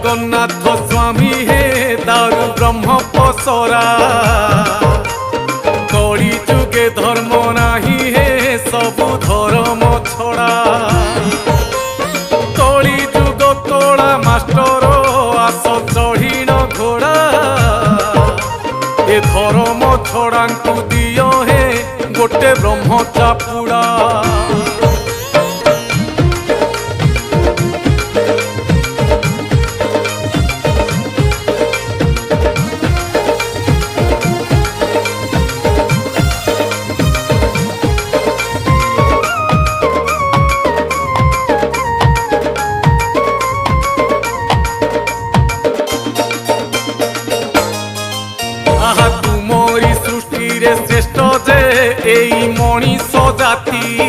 जगन्नाथ स्वामी हे दारु ब्रह्म पसरा कली जुगे धर्म नाही हे सबु धर्म छड़ा कली जुग तोड़ा मास्टर आस चढ़ीन घोड़ा ए धर्म छड़ा दियो हे गोटे ब्रह्म चापुड़ा तुमरी सृष्टि रे श्रेष्ठ जे एई मनीष जाति